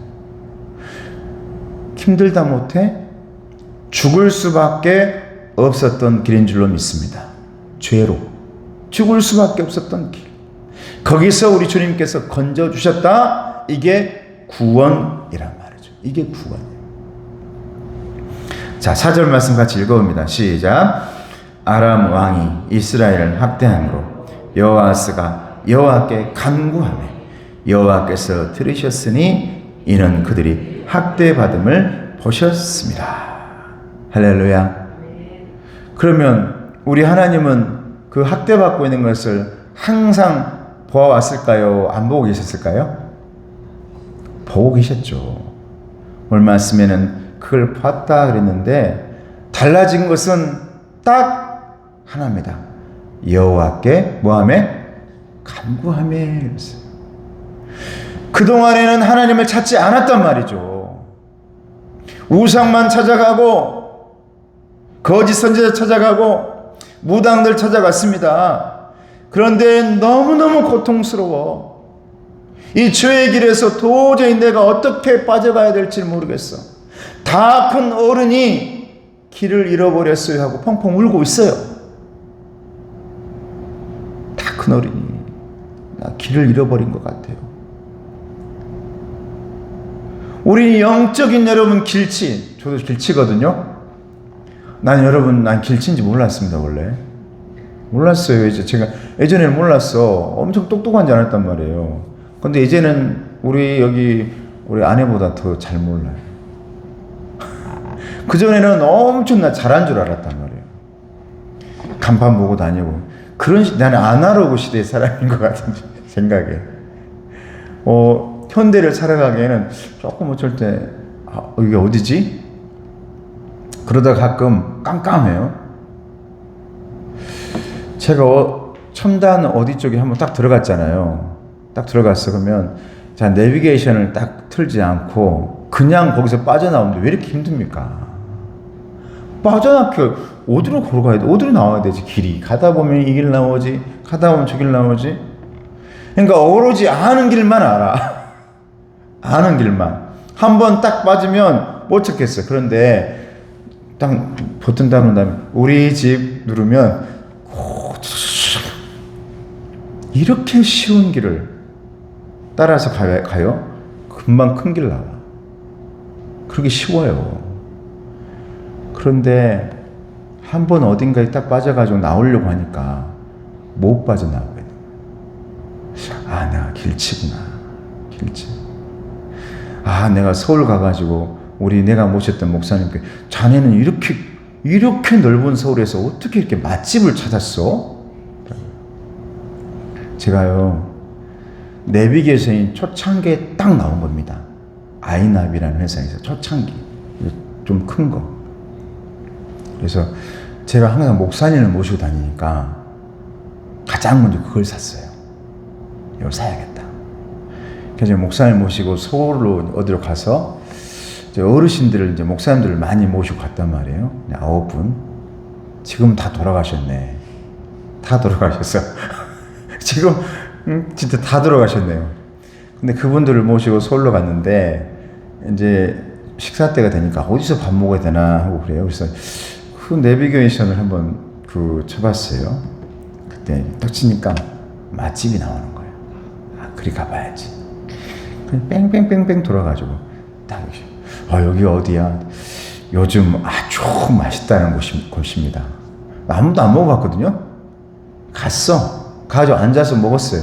힘들다 못해 죽을 수밖에 없었던 길인 줄로 믿습니다. 죄로 죽을 수밖에 없었던 길. 거기서 우리 주님께서 건져주셨다. 이게 구원이란 말이죠. 이게 구원이에요. 자, 4절 말씀 같이 읽어봅니다. 시작. 아람 왕이 이스라엘을 학대함으로 여호아스가 여호와께 간구하매 여호와께서 들으셨으니 이는 그들이 학대받음을 보셨습니다. 할렐루야. 그러면 우리 하나님은 그 학대받고 있는 것을 항상 보아왔을까요? 안 보고 계셨을까요? 보고 계셨죠. 얼마 있으면은 그걸 봤다 그랬는데 달라진 것은 딱 하나입니다. 여호와께 뭐하매? 간구하매. 그동안에는 하나님을 찾지 않았단 말이죠. 우상만 찾아가고 거짓 선지자 찾아가고 무당들 찾아갔습니다. 그런데 너무너무 고통스러워. 이 죄의 길에서 도저히 내가 어떻게 빠져가야 될지 모르겠어. 다 큰 어른이 길을 잃어버렸어요 하고 펑펑 울고 있어요. 다 큰 어른이 나 길을 잃어버린 것 같아요. 우리 영적인 여러분 길치, 저도 길치거든요. 난 길치인지 몰랐습니다. 원래 몰랐어요. 이제 제가 예전에는 몰랐어. 엄청 똑똑한 줄 알았단 말이에요. 근데 이제는 우리 아내보다 더 잘 몰라요. 그전에는 엄청 나 잘한 줄 알았단 말이에요. 간판 보고 다니고. 나는 아날로그 시대의 사람인 것 같은 생각에. 현대를 살아가기에는 조금 어쩔 때, 이게 어디지? 그러다 가끔 깜깜해요. 제가 첨단 어디 쪽에 한번 딱 들어갔잖아요. 딱 들어갔어. 그러면 자, 내비게이션을 딱 틀지 않고 그냥 거기서 빠져나오는데 왜 이렇게 힘듭니까? 빠져나게 어디로 걸어가야 돼? 어디로 나와야 되지? 길이 가다 보면 이 길 나오지, 가다 보면 저 길 나오지. 그러니까 오로지 아는 길만 알아. 아는 길만. 한번 딱 빠지면 못 찾겠어. 그런데 딱 버튼 다른 다음에 우리 집 누르면 이렇게 쉬운 길을 따라서 가요? 금방 큰 길 나와. 그렇게 쉬워요. 그런데 한 번 어딘가에 딱 빠져가지고 나오려고 하니까 못 빠져나오게 돼. 내가 길치구나. 길치. 내가 서울 가가지고 내가 모셨던 목사님께 자네는 이렇게 넓은 서울에서 어떻게 이렇게 맛집을 찾았어? 제가요, 내비게이션이 초창기에 딱 나온 겁니다. 아이나비라는 회사에서 초창기. 좀 큰 거. 그래서 제가 항상 목사님을 모시고 다니니까 가장 먼저 그걸 샀어요. 이걸 사야겠다. 그래서 목사님 모시고 서울로 어디로 가서 어르신들을 목사님들을 많이 모시고 갔단 말이에요. 9분. 지금은 다 돌아가셨네. 다 돌아가셨어. 지금 진짜 다 돌아가셨네요. 근데 그분들을 모시고 서울로 갔는데 이제 식사 때가 되니까 어디서 밥 먹어야 되나 하고 그래요. 그래서 그 내비게이션을 한번 쳐봤어요. 그때 딱 치니까 맛집이 나오는 거예요. 그리 가봐야지. 그냥 뺑뺑뺑뺑 돌아가지고 딱 여기 어디야? 요즘 아주 맛있다는 곳입니다. 아무도 안 먹어봤거든요. 가가지고 앉아서 먹었어요.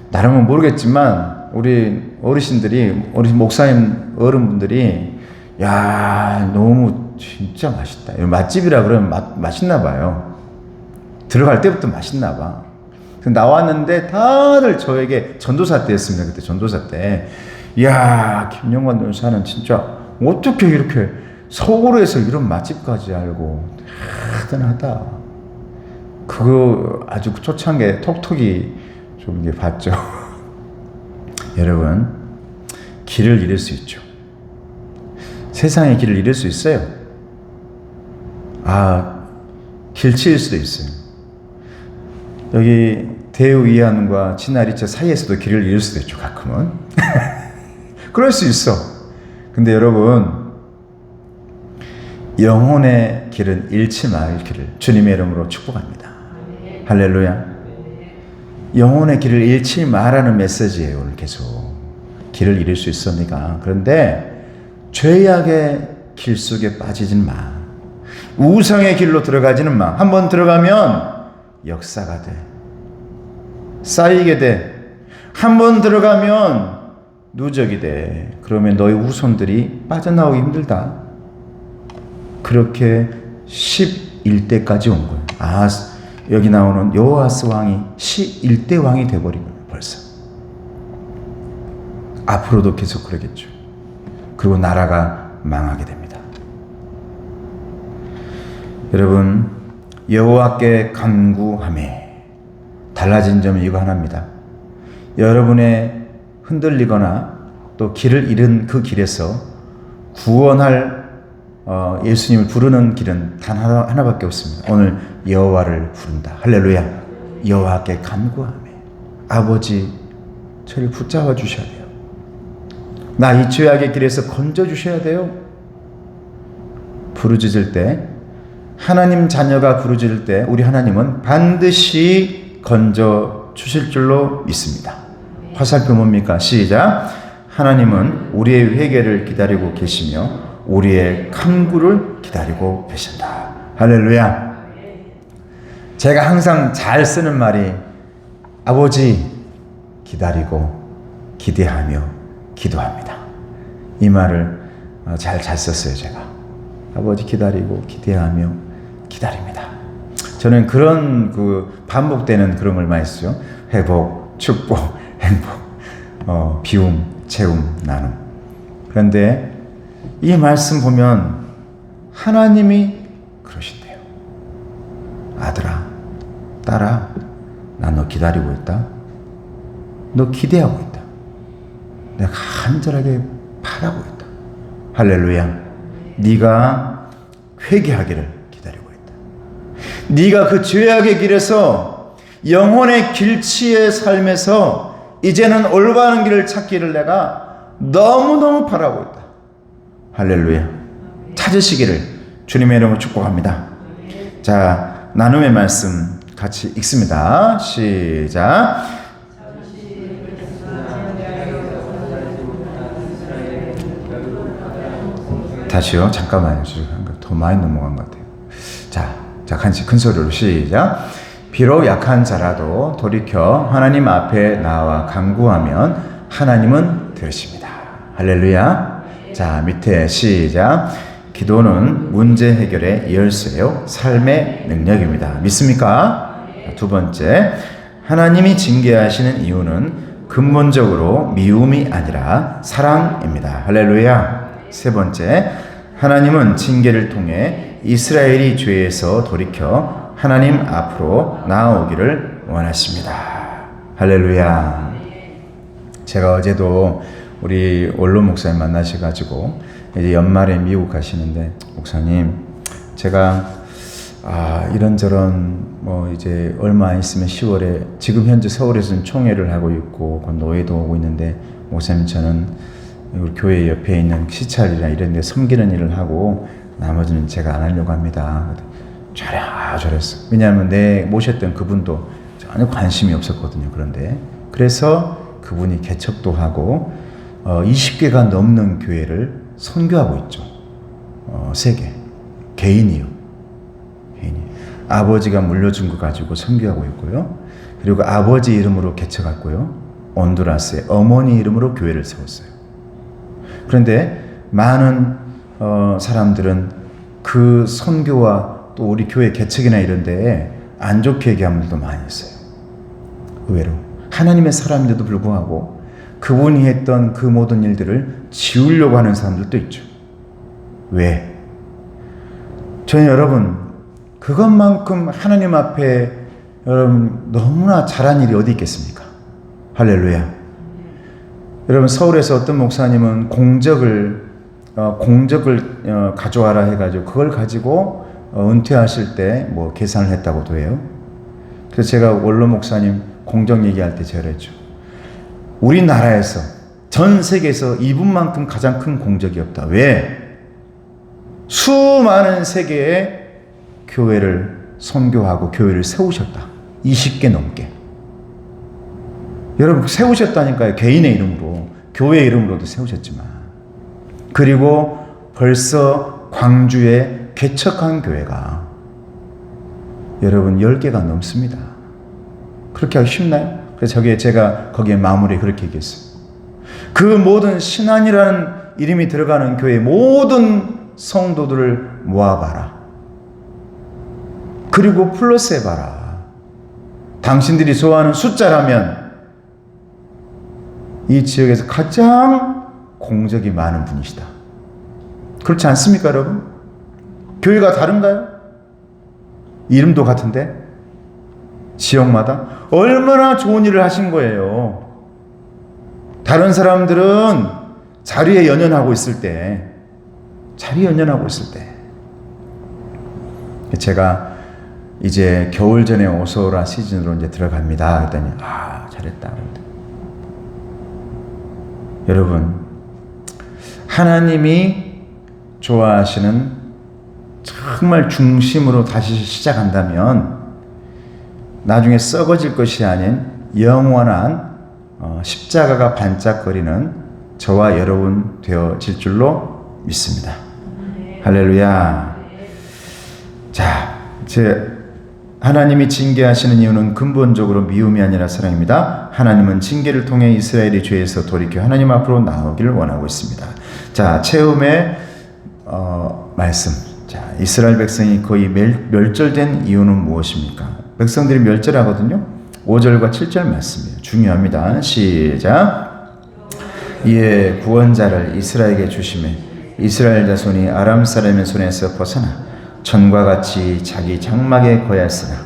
나름은 모르겠지만 우리 어르신들이, 우리 목사님 어른분들이 너무 진짜 맛있다. 맛집이라 그러면 맛있나 봐요. 들어갈 때부터 맛있나 봐. 나왔는데 다들 저에게 전도사 때였습니다. 그때 전도사 때. 김영관 전도사는 진짜 어떻게 이렇게 서울에서 이런 맛집까지 알고 대단하다. 그거 아주 초창기에 톡톡이 좀 이게 봤죠. 여러분, 길을 잃을 수 있죠. 세상의 길을 잃을 수 있어요. 길치일 수도 있어요. 여기 대우 이한과 친아리차 사이에서도 길을 잃을 수도 있죠, 가끔은. 그럴 수 있어. 근데 여러분, 영혼의 길은 잃지 말 길을 주님의 이름으로 축복합니다. 할렐루야. 영혼의 길을 잃지 마라는 메시지예요. 오늘 계속 길을 잃을 수 있어 네가. 그런데 죄악의 길 속에 빠지진 마. 우상의 길로 들어가지는 마. 한번 들어가면 역사가 돼. 쌓이게 돼. 한번 들어가면 누적이 돼. 그러면 너희 후손들이 빠져나오기 힘들다. 그렇게 11대까지 온 거예요. 여기 나오는 여호아스 왕이 11대 왕이 돼버리고 벌써. 앞으로도 계속 그러겠죠. 그리고 나라가 망하게 됩니다. 여러분, 여호와께 간구하매 달라진 점이 이거 하나입니다. 여러분의 흔들리거나 또 길을 잃은 그 길에서 구원할 예수님을 부르는 길은 단 하나밖에 없습니다. 오늘 여호와를 부른다. 할렐루야. 여호와께 간구하며 아버지 저를 붙잡아 주셔야 돼요. 나 이 죄악의 길에서 건져 주셔야 돼요. 부르짖을 때, 하나님 자녀가 부르짖을 때 우리 하나님은 반드시 건져 주실 줄로 믿습니다. 화살표 뭡니까? 시작. 하나님은 우리의 회개를 기다리고 계시며 우리의 간구를 기다리고 계신다. 할렐루야. 제가 항상 잘 쓰는 말이 아버지 기다리고 기대하며 기도합니다. 이 말을 잘 썼어요. 제가 아버지 기다리고 기대하며 기다립니다. 저는 그런 반복되는 그런 걸 많이 쓰죠. 회복, 축복, 행복, 비움, 채움, 나눔. 그런데 이 말씀 보면 하나님이 그러신대요. 아들아, 딸아, 난 너 기다리고 있다. 너 기대하고 있다. 내가 간절하게 바라고 있다. 할렐루야. 네가 회개하기를 기다리고 있다. 네가 그 죄악의 길에서 영혼의 길치의 삶에서 이제는 올바른 길을 찾기를 내가 너무너무 바라고 있다. 할렐루야. 찾으시기를 주님의 이름으로 축복합니다. 자, 나눔의 말씀 같이 읽습니다. 시작. 다시요. 잠깐만요. 더 많이 넘어간 것 같아요. 자, 큰 소리로 시작. 비록 약한 자라도 돌이켜 하나님 앞에 나와 간구하면 하나님은 들으십니다. 할렐루야. 자, 밑에 시작. 기도는 문제 해결의 열쇠요 삶의 능력입니다. 믿습니까? 두 번째, 하나님이 징계하시는 이유는 근본적으로 미움이 아니라 사랑입니다. 할렐루야. 세 번째, 하나님은 징계를 통해 이스라엘이 죄에서 돌이켜 하나님 앞으로 나아오기를 원하십니다. 할렐루야. 제가 어제도 우리 원로 목사님 만나셔가지고 이제 연말에 미국 가시는데, 목사님 제가 이런저런 이제 얼마 안 있으면 10월에 지금 현재 서울에서는 총회를 하고 있고 노예도 오고 있는데, 목사님 저는 우리 교회 옆에 있는 시찰이나 이런 데 섬기는 일을 하고 나머지는 제가 안 하려고 합니다. 저랬어. 왜냐하면 내 모셨던 그분도 전혀 관심이 없었거든요. 그래서 그분이 개척도 하고 20개가 넘는 교회를 선교하고 있죠. 세계 개인이요. 아버지가 물려준 거 가지고 선교하고 있고요. 그리고 아버지 이름으로 개척했고요. 온두라스에 어머니 이름으로 교회를 세웠어요. 그런데 많은 사람들은 그 선교와 또 우리 교회 개척이나 이런 데에 안 좋게 얘기하는 분들도 많이 있어요. 의외로 하나님의 사람인데도 불구하고 그분이 했던 그 모든 일들을 지우려고 하는 사람들도 있죠. 왜? 저는 여러분, 그것만큼 하나님 앞에 여러분 너무나 잘한 일이 어디 있겠습니까? 할렐루야. 여러분, 서울에서 어떤 목사님은 공적을 가져와라 해가지고 그걸 가지고 은퇴하실 때 계산을 했다고도 해요. 그래서 제가 원로 목사님 공적 얘기할 때 제가 그랬죠. 우리나라에서 전 세계에서 이분만큼 가장 큰 공적이 없다. 왜? 수많은 세계의 교회를 선교하고 교회를 세우셨다. 20개 넘게. 여러분, 세우셨다니까요. 개인의 이름으로, 교회 이름으로도 세우셨지만. 그리고 벌써 광주에 개척한 교회가 여러분 10개가 넘습니다. 그렇게 하기 쉽나요? 그래서 제가 거기에 마무리에 그렇게 얘기했어요. 그 모든 신안이라는 이름이 들어가는 교회 모든 성도들을 모아봐라. 그리고 플러스 해봐라. 당신들이 좋아하는 숫자라면 이 지역에서 가장 공적이 많은 분이시다. 그렇지 않습니까, 여러분? 교회가 다른가요? 이름도 같은데? 지역마다? 얼마나 좋은 일을 하신 거예요. 다른 사람들은 자리에 연연하고 있을 때, 제가 이제 겨울 전에 오소라 시즌으로 이제 들어갑니다. 그랬더니, 잘했다. 여러분, 하나님이 좋아하시는 정말 중심으로 다시 시작한다면 나중에 썩어질 것이 아닌 영원한 십자가가 반짝거리는 저와 여러분 되어질 줄로 믿습니다. 할렐루야. 자, 하나님이 징계하시는 이유는 근본적으로 미움이 아니라 사랑입니다. 하나님은 징계를 통해 이스라엘이 죄에서 돌이켜 하나님 앞으로 나오기를 원하고 있습니다. 자, 체험의 말씀. 자, 이스라엘 백성이 거의 멸절된 이유는 무엇입니까? 백성들이 멸절하거든요. 5절과 7절 말씀이에요. 중요합니다. 시작. 이에 구원자를 이스라엘에게 주시매 이스라엘 자손이 아람 사람의 손에서 벗어나 전과 같이 자기 장막에 거하였으나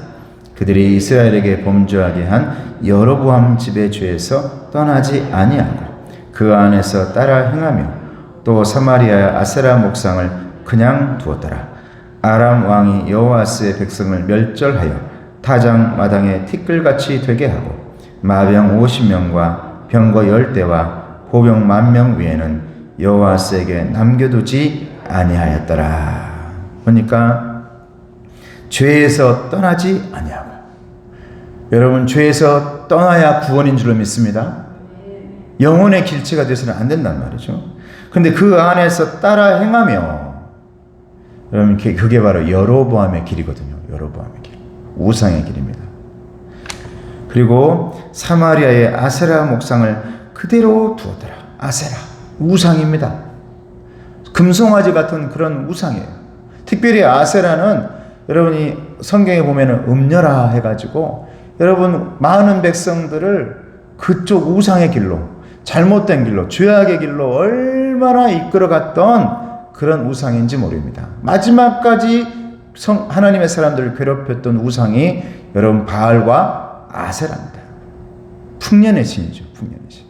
그들이 이스라엘에게 범죄하게 한 여로보암 집의 죄에서 떠나지 아니하고 그 안에서 따라 행하며 또 사마리아의 아세라 목상을 그냥 두었더라. 아람 왕이 여호아스의 백성을 멸절하여 타장 마당에 티끌같이 되게 하고 마병 50명과 병거 10대와 보병 10,000명 외에는 여호아스에게 남겨두지 아니하였더라. 보니까 죄에서 떠나지 아니하고, 여러분 죄에서 떠나야 구원인 줄로 믿습니다. 영혼의 길치가 돼서는 안 된단 말이죠. 근데 그 안에서 따라 행하며, 여러분 그게 바로 여로보암의 길이거든요. 여로보암의 길, 우상의 길입니다. 그리고 사마리아의 아세라 목상을 그대로 두었더라. 아세라, 우상입니다. 금송아지 같은 그런 우상이에요. 특별히 아세라는 여러분이 성경에 보면은 음녀라 해가지고 여러분 많은 백성들을 그쪽 우상의 길로, 잘못된 길로, 죄악의 길로 얼마나 이끌어갔던 그런 우상인지 모릅니다. 마지막까지 하나님의 사람들을 괴롭혔던 우상이 여러분 바알과 아세라입니다. 풍년의 신이죠. 풍년의 신.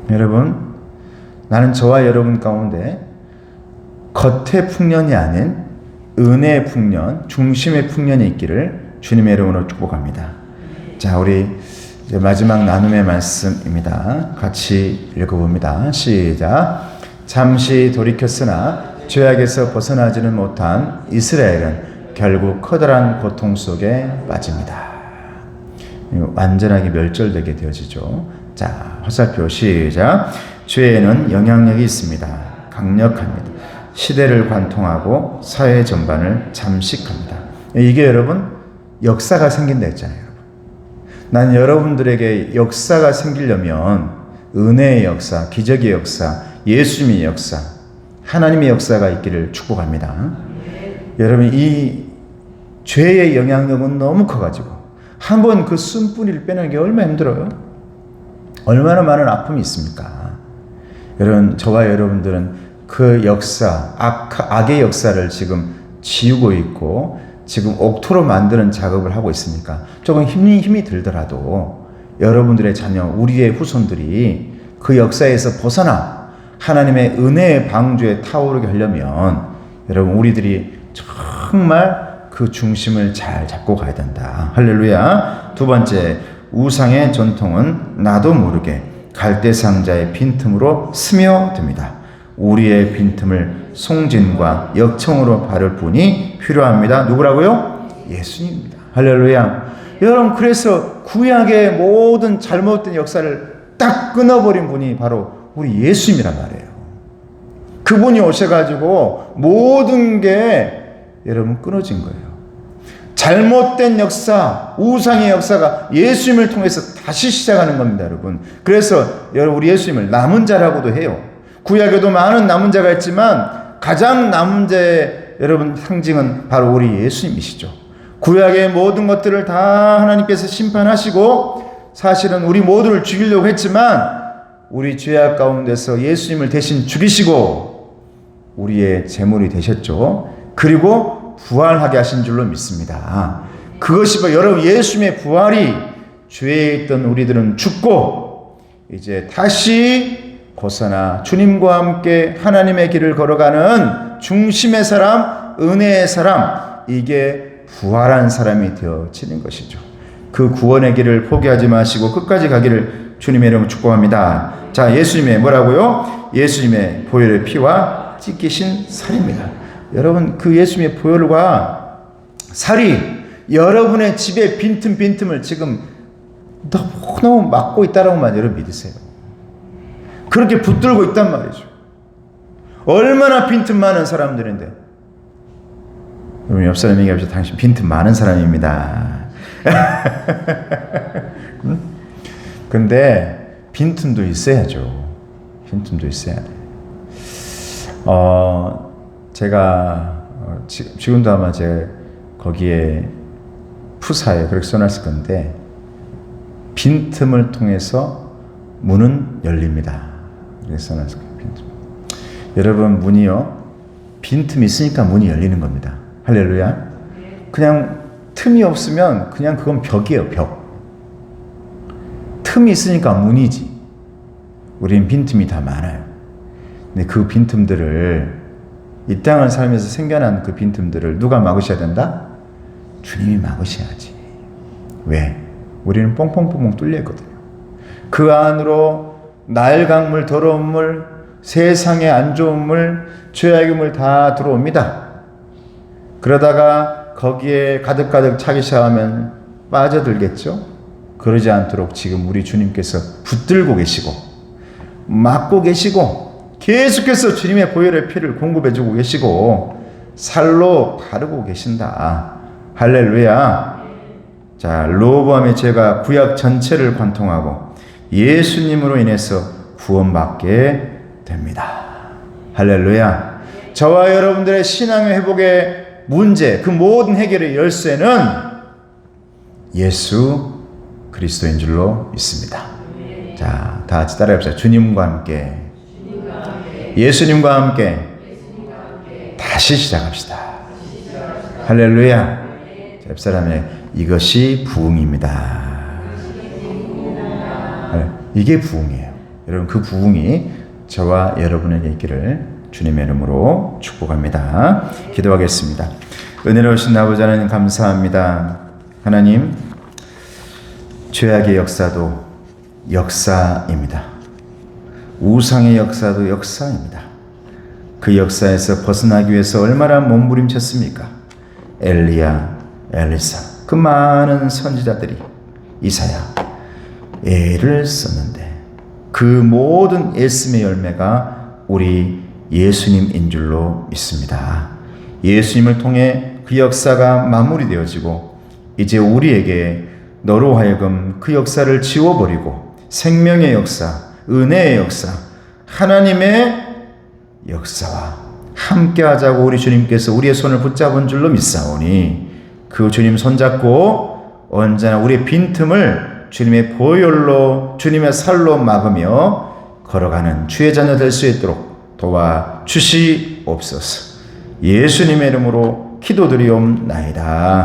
여러분, 나는 저와 여러분 가운데 겉의 풍년이 아닌 은혜의 풍년, 중심의 풍년이 있기를 주님의 이름으로 축복합니다. 자, 우리 이제 마지막 나눔의 말씀입니다. 같이 읽어봅니다. 시작. 잠시 돌이켰으나 죄악에서 벗어나지는 못한 이스라엘은 결국 커다란 고통 속에 빠집니다. 완전하게 멸절되게 되어지죠. 자, 화살표 시작. 죄에는 영향력이 있습니다. 강력합니다. 시대를 관통하고 사회 전반을 잠식합니다. 이게 여러분 역사가 생긴다 했잖아요. 난 여러분들에게 역사가 생기려면 은혜의 역사, 기적의 역사, 예수님의 역사, 하나님의 역사가 있기를 축복합니다. 여러분 이 죄의 영향력은 너무 커가지고 한번 그 쓴뿌리를 빼내는 게 얼마나 힘들어요? 얼마나 많은 아픔이 있습니까? 여러분, 저와 여러분들은 그 역사, 악의 역사를 지금 지우고 있고 지금 옥토로 만드는 작업을 하고 있으니까 조금 힘이 들더라도 여러분들의 자녀, 우리의 후손들이 그 역사에서 벗어나 하나님의 은혜의 방주에 타오르게 하려면 여러분 우리들이 정말 그 중심을 잘 잡고 가야 된다. 할렐루야. 두 번째, 우상의 전통은 나도 모르게 갈대상자의 빈틈으로 스며듭니다. 우리의 빈틈을 송진과 역청으로 바를 분이 필요합니다. 누구라고요? 예수님입니다. 할렐루야. 여러분, 그래서 구약의 모든 잘못된 역사를 딱 끊어버린 분이 바로 우리 예수님이란 말이에요. 그분이 오셔가지고 모든 게 여러분 끊어진 거예요. 잘못된 역사, 우상의 역사가 예수님을 통해서 다시 시작하는 겁니다, 여러분. 그래서 여러분 우리 예수님을 남은 자라고도 해요. 구약에도 많은 남은 자가 있지만 가장 남은 자의 여러분 상징은 바로 우리 예수님이시죠. 구약의 모든 것들을 다 하나님께서 심판하시고 사실은 우리 모두를 죽이려고 했지만 우리 죄악 가운데서 예수님을 대신 죽이시고 우리의 제물이 되셨죠. 그리고 부활하게 하신 줄로 믿습니다. 그것이 바로 여러분 예수님의 부활이 죄에 있던 우리들은 죽고 이제 다시 벗어나 주님과 함께 하나님의 길을 걸어가는 중심의 사람, 은혜의 사람, 이게 부활한 사람이 되어지는 것이죠. 그 구원의 길을 포기하지 마시고 끝까지 가기를 주님의 이름으로 축복합니다. 자, 예수님의 뭐라고요? 예수님의 보혈의 피와 찢기신 살입니다. 여러분 그 예수님의 보혈과 살이 여러분의 집에 빈틈을 지금 너무 막고 있다라고만 여러분 믿으세요. 그렇게 붙들고 있단 말이죠. 얼마나 빈틈 많은 사람들인데. 여러분 옆 사람 얘기하면서 당신 빈틈 많은 사람입니다. 근데 빈틈도 있어야죠. 빈틈도 있어야 돼. 제가 지금도 아마 제가 거기에 푸사에 그렇게 써놨을 건데 빈틈을 통해서 문은 열립니다. 이렇게 써놨을 거예요. 빈틈. 여러분 문이요. 빈틈이 있으니까 문이 열리는 겁니다. 할렐루야. 그냥 틈이 없으면 그냥 그건 벽이에요. 벽. 틈이 있으니까 문이지. 우린 빈틈이 다 많아요. 근데 그 빈틈들을 이 땅을 살면서 생겨난 그 빈틈들을 누가 막으셔야 된다? 주님이 막으셔야지. 왜? 우리는 뻥뻥뻥뻥 뚫려 있거든요. 그 안으로 나일강물, 더러운 물, 세상의 안 좋은 물, 죄악의 물 다 들어옵니다. 그러다가 거기에 가득가득 차기 시작하면 빠져들겠죠? 그러지 않도록 지금 우리 주님께서 붙들고 계시고 막고 계시고 계속해서 주님의 보혈의 피를 공급해주고 계시고 살로 가르고 계신다. 할렐루야. 자, 로보암의 죄가 구약 전체를 관통하고 예수님으로 인해서 구원받게 됩니다. 할렐루야. 저와 여러분들의 신앙의 회복의 문제, 그 모든 해결의 열쇠는 예수 그리스도인 줄로 믿습니다. 자, 다 같이 따라해보세요. 주님과 함께, 예수님과 함께 다시 시작합시다. 할렐루야. 옆 사람의 이것이 부흥입니다. 이게 부흥이에요. 여러분 그 부흥이 저와 여러분에게 있기를 주님의 이름으로 축복합니다. 기도하겠습니다. 은혜로우신 아버지 하나님 감사합니다. 하나님 죄악의 역사도 역사입니다. 우상의 역사도 역사입니다. 그 역사에서 벗어나기 위해서 얼마나 몸부림쳤습니까? 엘리야, 엘리사, 그 많은 선지자들이 이사야 애를 썼는데 그 모든 애씀의 열매가 우리 예수님인 줄로 믿습니다. 예수님을 통해 그 역사가 마무리되어지고 이제 우리에게 너로 하여금 그 역사를 지워버리고 생명의 역사, 은혜의 역사, 하나님의 역사와 함께하자고 우리 주님께서 우리의 손을 붙잡은 줄로 믿사오니 그 주님 손잡고 언제나 우리의 빈틈을 주님의 보혈로 주님의 살로 막으며 걸어가는 주의 자녀 될 수 있도록 도와주시옵소서. 예수님의 이름으로 기도드리옵나이다.